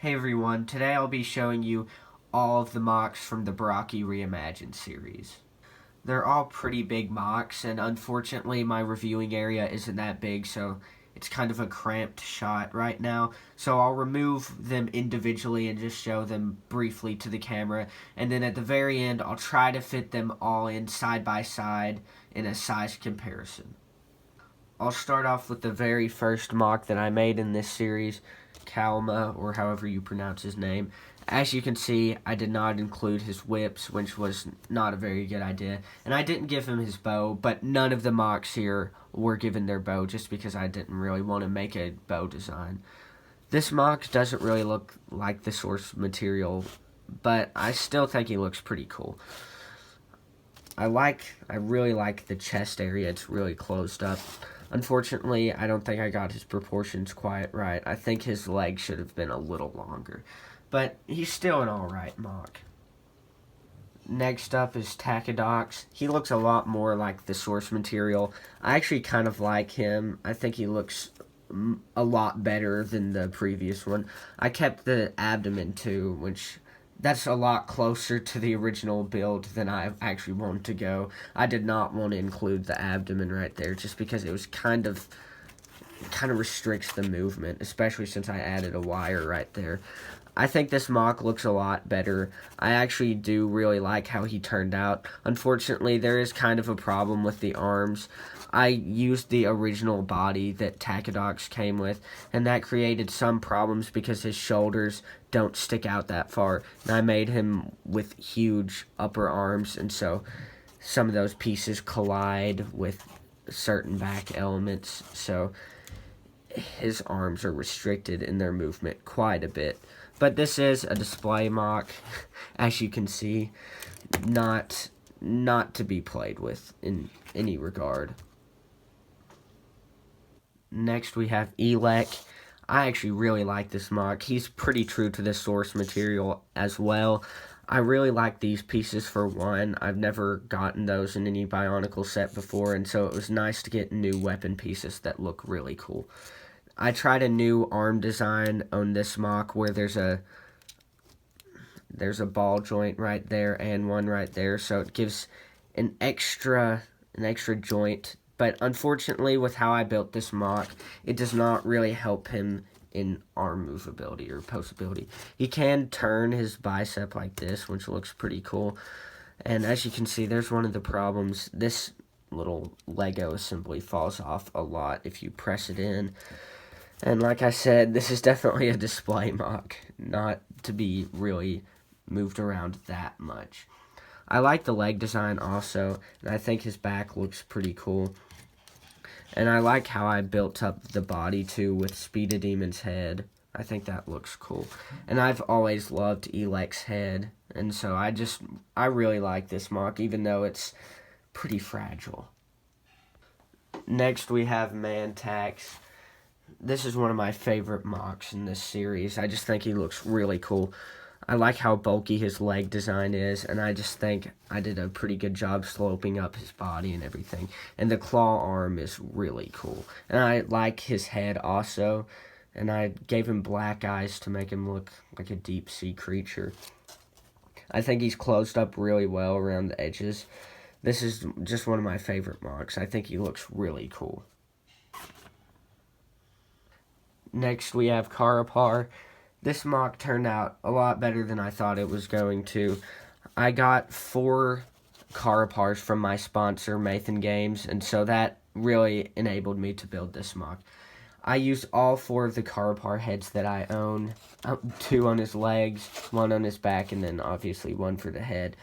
Hey everyone, today I'll be showing you all of the MOCs from the Barraki Reimagined series. They're all pretty big MOCs, and unfortunately my reviewing area isn't that big, so it's kind of a cramped shot right now. So I'll remove them individually and just show them briefly to the camera, and then at the very end I'll try to fit them all in side by side in a size comparison. I'll start off with the very first MOC that I made in this series, Kalma, or however you pronounce his name. As you can see, I did not include his whips, which was not a very good idea. And I didn't give him his bow, but none of the MOCs here were given their bow just because I didn't really want to make a bow design. This MOC doesn't really look like the source material, but I still think he looks pretty cool. I really like the chest area. It's really closed up. Unfortunately, I don't think I got his proportions quite right. I think his legs should have been a little longer. But he's still an alright MOC. Next up is Takadox. He looks a lot more like the source material. I actually kind of like him. I think he looks a lot better than the previous one. I kept the abdomen too, which that's a lot closer to the original build than I actually wanted to go. I did not want to include the abdomen right there just because it was kind of restricts the movement, especially since I added a wire right there. I think this MOC looks a lot better. I actually do really like how he turned out. Unfortunately, there is kind of a problem with the arms. I used the original body that Takadox came with, and that created some problems because his shoulders don't stick out that far. And I made him with huge upper arms, and so some of those pieces collide with certain back elements, so his arms are restricted in their movement quite a bit. But this is a display MOC, as you can see, not to be played with in any regard. Next we have Ehlek. I actually really like this MOC. He's pretty true to the source material as well. I really like these pieces for one. I've never gotten those in any Bionicle set before, and so it was nice to get new weapon pieces that look really cool. I tried a new arm design on this MOC where there's a ball joint right there and one right there, so it gives an extra joint. But unfortunately, with how I built this MOC, it does not really help him in arm movability or postability. He can turn his bicep like this, which looks pretty cool. And as you can see, there's one of the problems. This little Lego assembly falls off a lot if you press it in. And like I said, this is definitely a display MOC, not to be really moved around that much. I like the leg design also, and I think his back looks pretty cool. And I like how I built up the body too with Speed Demon's head. I think that looks cool. And I've always loved Ehlek's head, and so I really like this MOC, even though it's pretty fragile. Next we have Mantax. This is one of my favorite MOCs in this series. I just think he looks really cool. I like how bulky his leg design is, and I just think I did a pretty good job sloping up his body and everything. And the claw arm is really cool. And I like his head also, and I gave him black eyes to make him look like a deep sea creature. I think he's closed up really well around the edges. This is just one of my favorite MOCs. I think he looks really cool. Next we have Carapar. This MOC turned out a lot better than I thought it was going to. I got 4 Carapars from my sponsor, Mathan Games, and so that really enabled me to build this MOC. I used all 4 of the Carapar heads that I own, 2 on his legs, 1 on his back, and then obviously 1 for the head.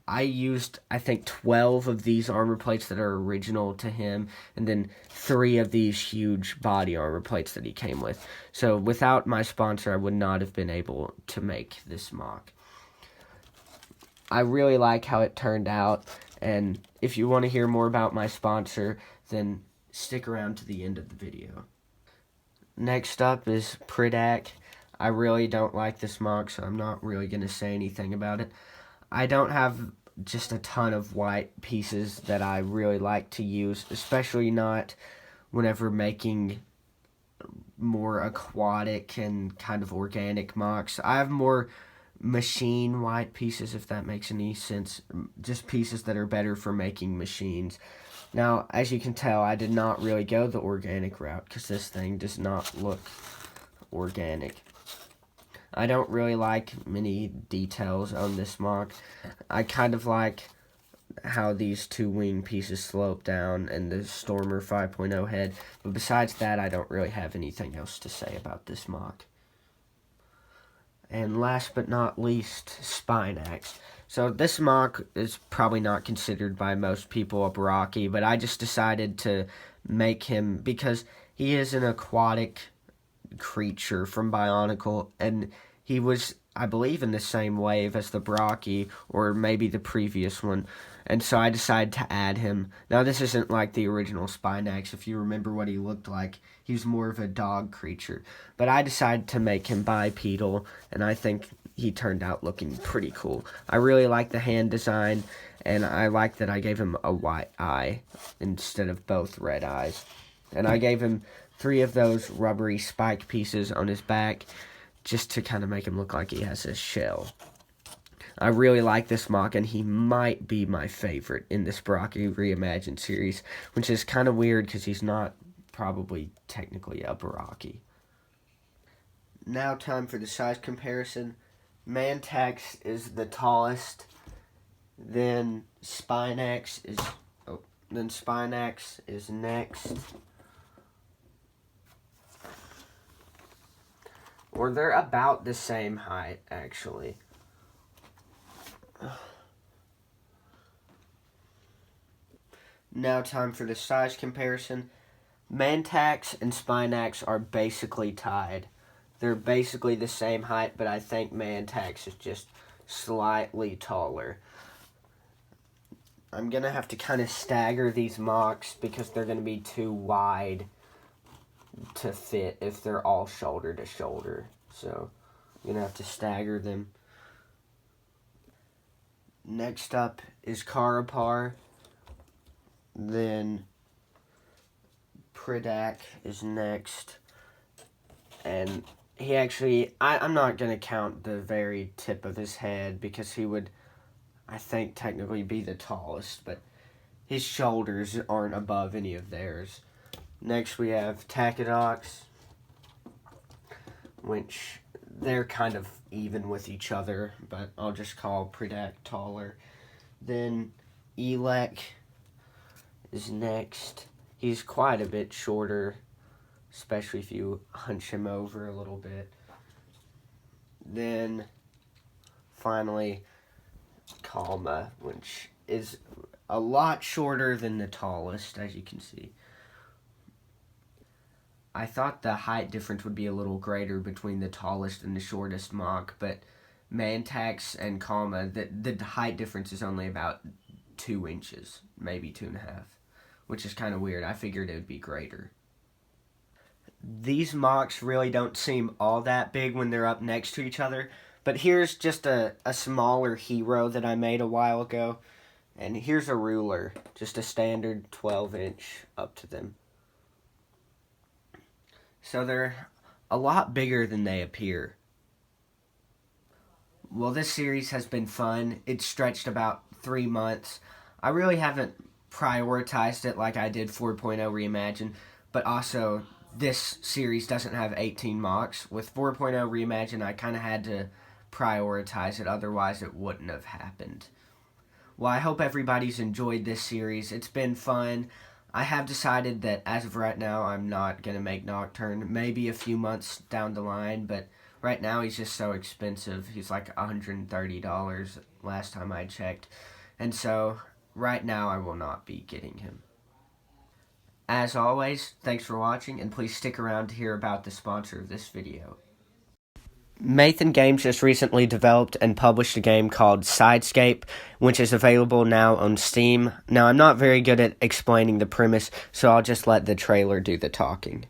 I used, I think, 12 of these armor plates that are original to him, and then 3 of these huge body armor plates that he came with. So without my sponsor, I would not have been able to make this MOC. I really like how it turned out, and if you want to hear more about my sponsor, then stick around to the end of the video. Next up is Pridak. I really don't like this MOC, so I'm not really going to say anything about it. I don't have just a ton of white pieces that I really like to use, especially not whenever making more aquatic and kind of organic MOCs. I have more machine white pieces, if that makes any sense. Just pieces that are better for making machines. Now, as you can tell, I did not really go the organic route because this thing does not look organic. I don't really like many details on this MOC. I kind of like how these two wing pieces slope down and the Stormer 5.0 head. But besides that, I don't really have anything else to say about this MOC. And last but not least, Spinex. So this MOC is probably not considered by most people a Barraki, but I just decided to make him because he is an aquatic creature from Bionicle, and he was, I believe, in the same wave as the Barraki, or maybe the previous one, and so I decided to add him. Now, this isn't like the original Spinex. If you remember what he looked like, he was more of a dog creature, but I decided to make him bipedal, and I think he turned out looking pretty cool. I really like the hand design, and I like that I gave him a white eye instead of both red eyes. And I gave him 3 of those rubbery spike pieces on his back just to kind of make him look like he has a shell. I really like this MOC, and he might be my favorite in this Barraki Reimagined series, which is kind of weird because he's not probably technically a Barraki. Now time for the size comparison. Mantax is the tallest, then Spinex is next. Or they're about the same height, actually. Now time for the size comparison. Mantax and Spinex are basically tied. They're basically the same height, but I think Mantax is just slightly taller. I'm going to have to kind of stagger these MOCs because they're going to be too wide to fit if they're all shoulder to shoulder. So I'm going to have to stagger them. Next up is Carapar. Then Pridak is next. And he actually, I'm not going to count the very tip of his head because he would, I think, technically be the tallest, but his shoulders aren't above any of theirs. Next we have Takadox, which they're kind of even with each other, but I'll just call Pridak taller. Then Ehlek is next. He's quite a bit shorter, especially if you hunch him over a little bit. Then, finally, Kalma, which is a lot shorter than the tallest, as you can see. I thought the height difference would be a little greater between the tallest and the shortest MOC, but Mantax and Kalma, the height difference is only about 2 inches, maybe 2.5, which is kind of weird. I figured it would be greater. These MOCs really don't seem all that big when they're up next to each other, but here's just a smaller hero that I made a while ago, and here's a ruler, just a standard 12-inch up to them. So they're a lot bigger than they appear. Well, this series has been fun. It's stretched about 3 months. I really haven't prioritized it like I did 4.0 Reimagined, but also this series doesn't have 18 MOCs. With 4.0 Reimagined, I kind of had to prioritize it, otherwise it wouldn't have happened. Well, I hope everybody's enjoyed this series. It's been fun. I have decided that as of right now, I'm not going to make Nocturne. Maybe a few months down the line, but right now he's just so expensive. He's like $130 last time I checked. And so, right now I will not be getting him. As always, thanks for watching, and please stick around to hear about the sponsor of this video. Mathan Games just recently developed and published a game called Sidescape, which is available now on Steam. Now, I'm not very good at explaining the premise, so I'll just let the trailer do the talking.